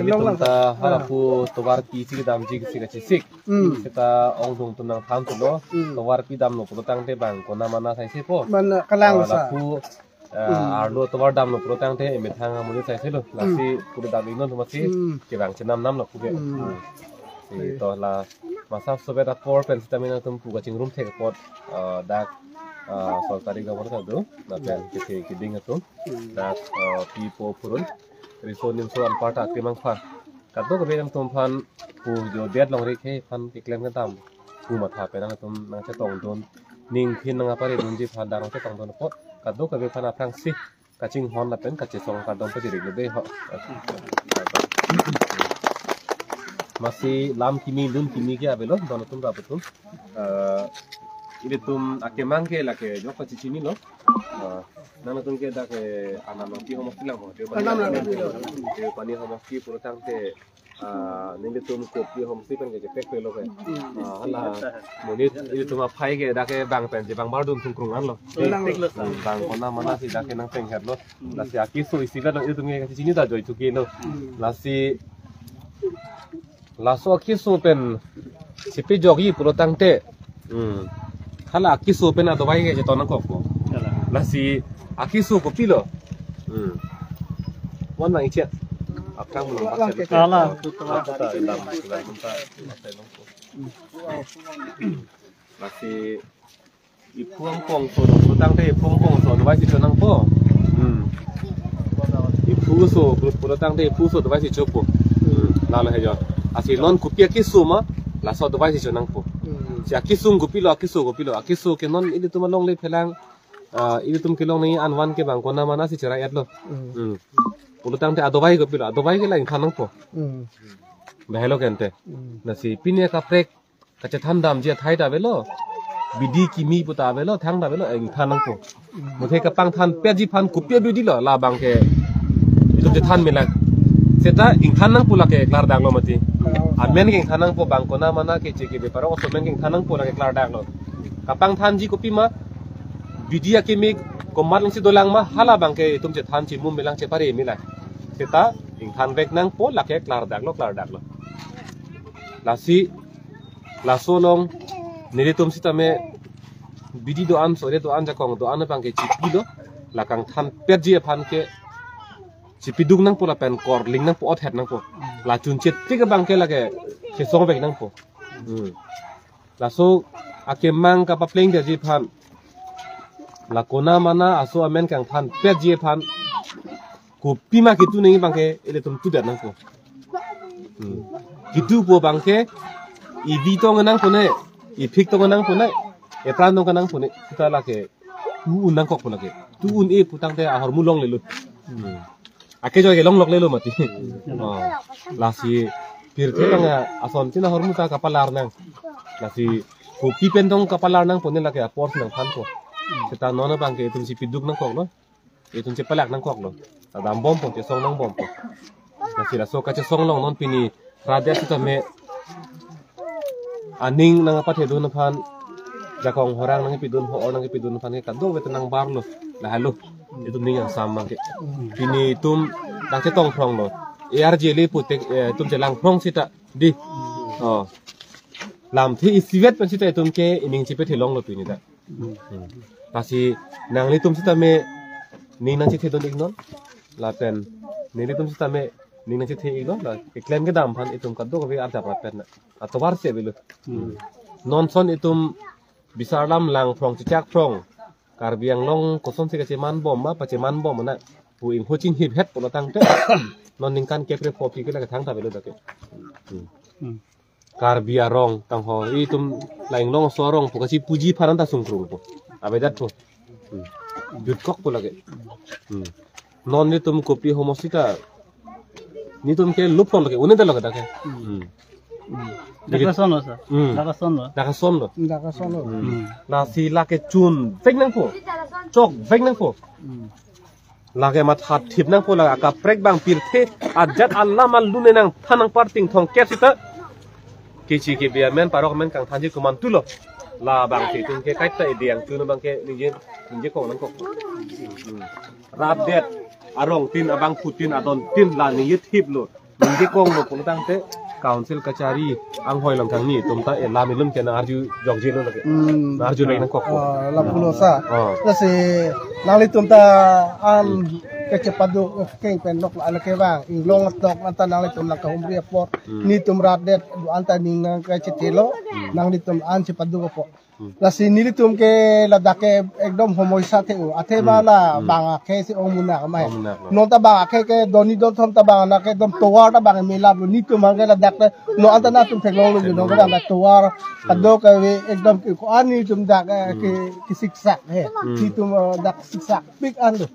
ini tumta harapu towar pi sih dam jig sih kecik kita ong tung nang tham tu lo towar pi dam lo protang te bang kona mana sai se po mana kalang sa arlo towar dam lo protang te me thang amuni sai se lo lasi pura dam inon tu masih ke bang cenam nam lo puge to la masa sobe da por pen stamina tum puga chingrum thek pot dak सरकारी गवर्नर दो ना पेन के किडिंग तो दा पीपो पुरुन रिसोनिम सो अनपार्ट आक्रिमंग फा कदो कबे हम तुम फन पु जो डेट लंग रे खे फन के क्लेम का ताम पु मथा पे ना तुम ना से तोंग दोन निंग फिन ना पारे दुंजी फा दांग से तोंग दोन पो कदो कबे फन फ्रांग सि कचिंग हॉन ला पेन कचे सोंग का दोन पजिरि ले हो masih lam kimi lun kimi ke abelo dono tum ra betul ini tum ake mangke la ke joko cicini lo nana tum ke da ke anano ki homo silang ho te pani homo ki puro tangte ninde tum kopi homo si pen ke pek pelo ke hala monit ini tum apai ke da ke bang pen je bang bardum tum krungan lo bang kona mana si da ke nang peng het lo la si aki so isi la itu tum ke cicini da joi tu ke lo la si laso akiso pen sipi jogi puro tangte hala akiso pen ado bai ge tona ko lasi akiso ko pilo wana iche apang mulung pasir kala lasi ipuang pong so puro tangte ipuang pong so ado bai si tona ko ipu so puro tangte ipu so ado bai si chopo lalo hejo asih non kupia kisu ma laso do baisi chonang po si akisung kupilo akisu ke non ini tu malong le phelang ini tum kilong ni anwan ke bang kona mana si cerai atlo pulutang te adobai ke lain thanang po behelo kente nasi pinya ka prek kache thandam je thai da belo bidi kimi puta belo thang da belo eng thanang po muthe ka pang than peji phan kupia bidi lo la bang ke itu je than melak seta ing thanang pula ke klar dang lo mati amen ke thanang po bang kona mana ke cheke be paro so men ke thanang po la ke klar dang lo kapang than ji kopi ma bidia ke me ko marlang si dolang ma hala bang ke tum je than chi mum melang che pare milai seta ing than bek nang po la ke klar dang lo lasi laso long nire tum si tame bidi do an so re do an ja kong do an bang ke chipi do la kang than pet ji phan ke Cipidung nang pola pen kor ling nang po othet nang po la chun chet tiga bangke lage ke song bek nang po la so ake mang ka pa pleng de ji phan la kona mana aso amen kang phan pe ji phan ko pima kitu nei bangke ele tum tu dat nang po kitu po bangke I vitong nang po ne I phik tong nang po ne e pran tong nang po ne ta la ke tu un nang kok po lage tu un e putang te a hor mulong le lut ake joy gelong lok lelo mati lasi pir kelang ason tina hormuta kapalar nang lasi kopi pentong kapalar nang pone lake apor nang phan ko seta nona bangke tum si piduk nang kok lo tum si palak nang kok lo dam bom po te song nang bom po lasi laso ka che song long non pini radya sita me aning nang apa thedun phan jakong horang nang pidun ho nang pidun phan ke kado wet nang bar lo la halo itu ning yang sama ke pini tum dang che tong prong lo ARJ le putek tum che lang prong sita di lam thi sivet pen sita tum ke ining chi pe thelong lo pini da pasi nang le tum sita me ning nang chi thedon ignon la pen ni le tum sita me ning nang chi the ignon la ke claim ke dam phan itum kaddo ko be ar japa pen atobar se belu non son itum bisarlam lang prong chichak prong karbiang long koson se ke man bom ma paceman bom na pu ing hochin hip het polo tang te non ningkan ke pre fopi ke la thang ta belo dake karbia rong tang ho I tum laing long so rong pu kasi puji pharan ta sungkrung po abe dat po dut kok po lage non ni tum kopi homosita ni tum ke lupon lage une da lage dake Daka son lo na si la ke chun fek nang po chok fek nang po la ke mat hat thip nang po la ka prek bang pir the ajat Allah mal lune nang thanang parting thong ke sita kichi ke biar men parok men kang thanji kuman tulo la bang ti tung ke kai ta diang chun bang ke ninje ko nang ko rap det arong tin abang putin adon tin la ni thip lo Ninti kong lo pun tang te council kacari ang hoi lang kang ni tumta la milum ke na arju jogje lo lagi. Na arju lain kok. La pulosa. Kasi nali tumta an kecepadu keng penok ala ke bang inglong tok anta nali tum lang kahumri port ni tum radet anta ning kecetelo nang ni tum an cepadu ko. Kasi nilitum ke ladake ekdom homoisa te ate bala banga ke si omuna kamay non ta banga ke doni don thom ta banga na ke dom towar ta banga mila ni tum ke ladak no anta na tum technology no ka na towar kado ke ekdom ko ani tum dak ke siksa he ni tum dak siksa big ando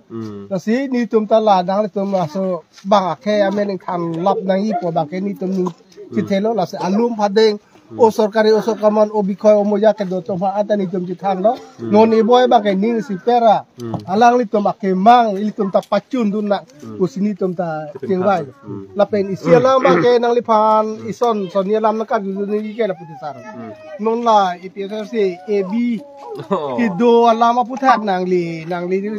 kasi ni tum ta la dang tum so banga ke amen kan lap nang ipo banga ke ni tum ni kitelo la se alum padeng o sorkari o sorkaman o bikoy o moya ke do to ma ata ni tum jithan no non iboy ba ke ning si pera alang li tum akemang ili tum ta pacun dun na usini tum ta tingwai la pen isia lang ba ke nang lipan ison sonia lam na ka du ni ke la putisar non la ipsc ab ki do alama putat nang li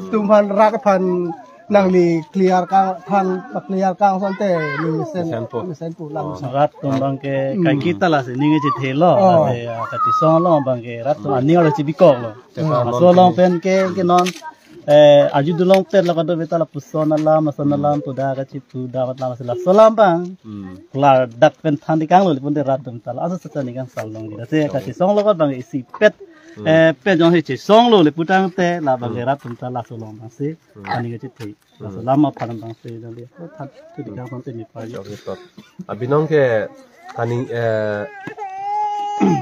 tum han rat pan nang li clear kang sante ni sen pu lang rat tum bang ke kai kita la se ninge thelo ate kati song lo bang ke rat tum ani olo chibiko lo so long pen ke non aju dulong pen la kado beta la pusona la masona la tu da ka chipu da ka la sala salam bang la dak pen thandi kang lo pun de rat tum tala asa sa ni kang salong gi ate kati song lo ka bang isi pet pe jong he song lo le putang te la bang rat tum tala so long bang se ani ga chi lama param bang se dan dia that tu di kang te ni pa yo abinong ke kani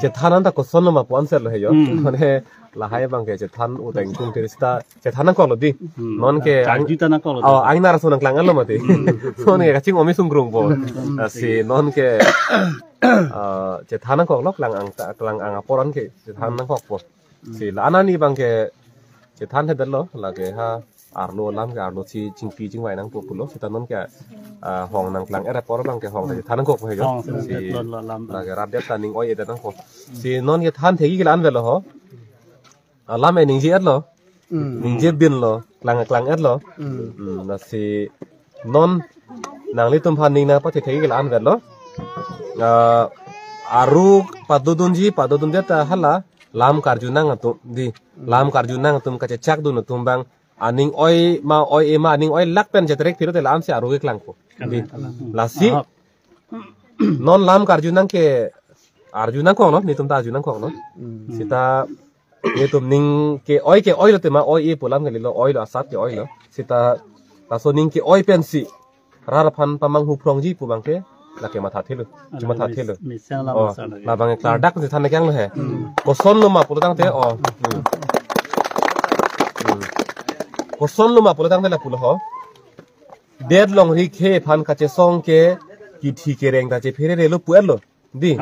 je thanan ta ko sonno ma pon sel he yo ne la hai bang ke je than u teng tung terista je thanan ko lo di non ke anju ta na ko lo ang na ra sonang klang lo mate son ke kaching omi sung grung bo si non ke je thanan ko lo klang ang aporan ke je thanan ko po si la anani bang ke je than he dal lo la ke ha arlo lam ke arlo chi chingpi chingwai nang populo sita non ke hong nang klang era por bang ke hong ke thanan ko he yo si la ke radep taning oi eta nang ko si non ke than thegi ke lan velo ho lam e ning ji at lo ning je bin lo klang at lo na si non nang li tum phan ning na pa thegi ke lan velo aru padodun deta hala lam karjunang atu di lam karjunang tum ka chak du no tum bang aning oi ma aning oi lak pen jetrek thiro te lam se aru ke klang ko di lasi non lam karjunang ke arjunang ko no ni tum ta arjunang ko no sita ni tum ning ke oi lo te ma oi e pulam ke lo oi lo asat ke oi lo sita ta so ning ke oi pen si rar phan pamang hu prong ji pu bang ke la ke matha thelu cuma tha thelu la bang klar dak se than kyang lo he ko son lo ma pulutang te ko son lo ma pulutang te la pulo ho dead long ri khe phan ka che song ke ki thi ke reng da che phere re lo puer lo di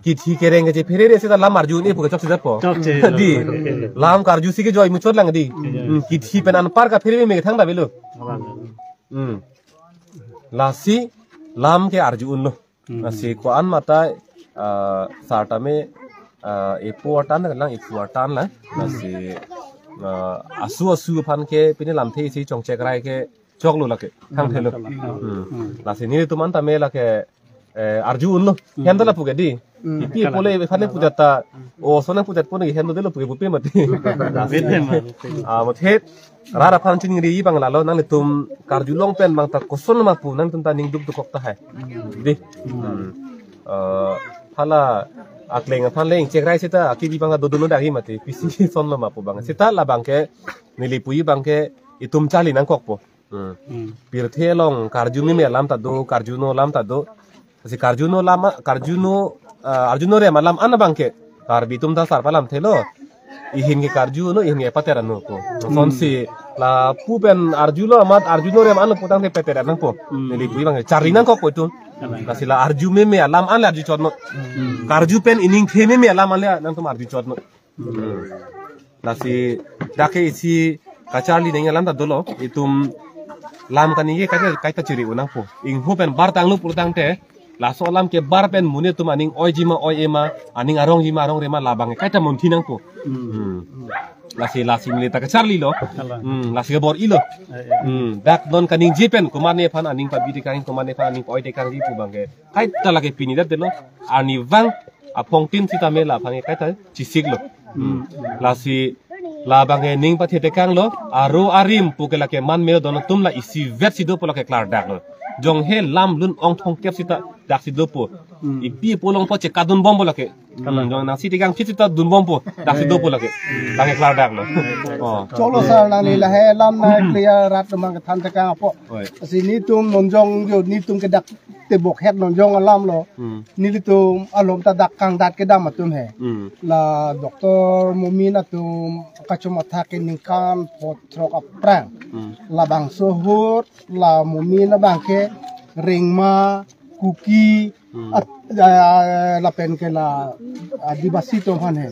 ki thi ke reng che phere re se da lam arju ni pu ka chok se da po di lam karju si ke joy mu chot lang di ki thi pen an par ka phere me thang da belo la si lam ke arju un lo si ko an mata sarta me epuatan la si asu phan ke pini lam the si chong chek rai ke chok lo la ke thang thelo la si ni tu man ta me la ke arju un lo hendala pu ke di ipi pole phane pujata o sona pujat pone hendo delo pu ke bu pe mati mo the rara phan chin ri bang la lo nang le tum karju long pen bang ta koson ma pu nang tum ta ning duk duk ta hai di hala akleng phan leng chek rai sita aki bang do do no da hi mati pisi son ma pu bang sita la bang ke nili pui bang ke itum chali nang kok po pir the long karju mi me lam ta do karju no lam ta do si karju no re malam an bang ke kar bitum ta sar palam thelo ihin ke karju no ihin ke patera no ko son si la pupen arjulo amat arjuno re man putang te petera nang po nili pui bang chari nang kok po tu kasila arju me alam an arju chotno karju pen ining the me alam an nang tum arju chotno nasi dake isi kacharli neng alam ta dolo itum lam kan ye kai ta chiri unang po ing hu pen bar tang lu purtang te la so lam ke bar pen mune tum aning oi jima oi ema aning arong jima arong rema labang kai ta mon thinang po la si milita ka charli lo la si bor ilo dak don kaning jipen kumane phan aning pa bidi kaning kumane phan aning oi de kang ji pu bangke kai ta lage pini dat de lo ani wang apong tin sita me la phange kai ta chisik lo la si la bangke ning pa thete kang lo aro arim pu ke la ke man me don tum la isi vet si do po la ke klar dak lo jong he lam lun ong thong kep sita dak si do po ipi polong po che kadun bom bo la ke jong na si tigang sita dun bom po dak si do po la ke bangke klar dak lo cholo sa nang ni la he lam na clear rat mang ka than ta kang po si ni tum non jong yo ni tum ke dak te bok het non jong alam lo ni li tum alom ta dak kang dat ke dam ma tum he la doktor mumina tum ka chuma tha ke ning kan pot trok aprang la bang sohur la mumina bang ke ring ma kuki la pen ke la dibasi tum han he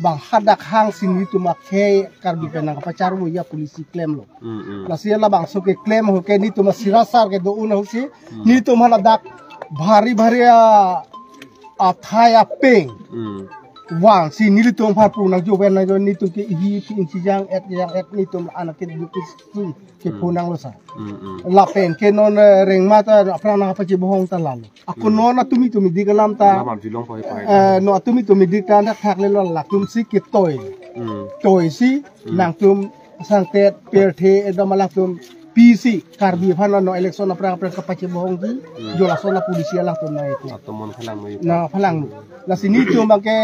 bang hadak hang sing ni tum ke kar bi penang pacar wo ya polisi claim lo la sia la bang so ke claim ho ke ni tum sirasar ke do un ho si ni tum hala dak भारी भारी अथाया पेंग वांग सी नीली तुम भार पुनांग जो बेन जो नी तुम के ही इंसिजांग एट नी तुम अनके दुकिस के पुनांग लो सा लापेन के नॉन रेंग मा ता अपना ना पचे बोहंग ता लालो aku nona tumi digalam ta no tumi dikan tak thak le lo la tum si ke toy si nang tum sangtet perthe edamala tum PC karbi phana no election apra kapache bohong ji jola sona polisi lah tu na itu atomon phalang la sini tu bangke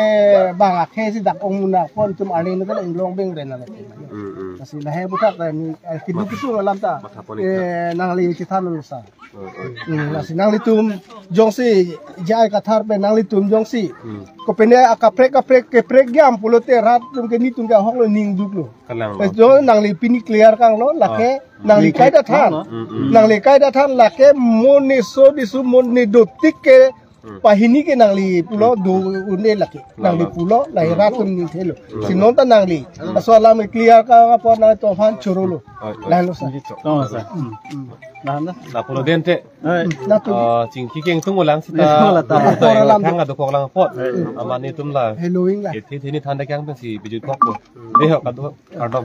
bang akhe si dak ong na pon tum ani na la inglong beng ren la la sini la he butak ni kidu kisu alam ta nang li kithan lu sa la sini nang li tum jong si jai kathar pe nang li tum jong si ko pene akaprek ke prek gam pulote rat tum ke ni tum ga hok lo ning duk lo jo nang li pini clear kang lo la ke nang li kai da than la ke mone so disu mone do tikke pahini ke nang li pulo do une la ke nang li pulo la ratum ni thelo sinon ta nang li so la me clear ka por na to phan choro lo la lo sa la pulo dente ching ki keng tung ulang sita thang ga do kok lang pot amani tum la helloing la thi ni than da kyang pen si bijut kok ko de ho ka do ardom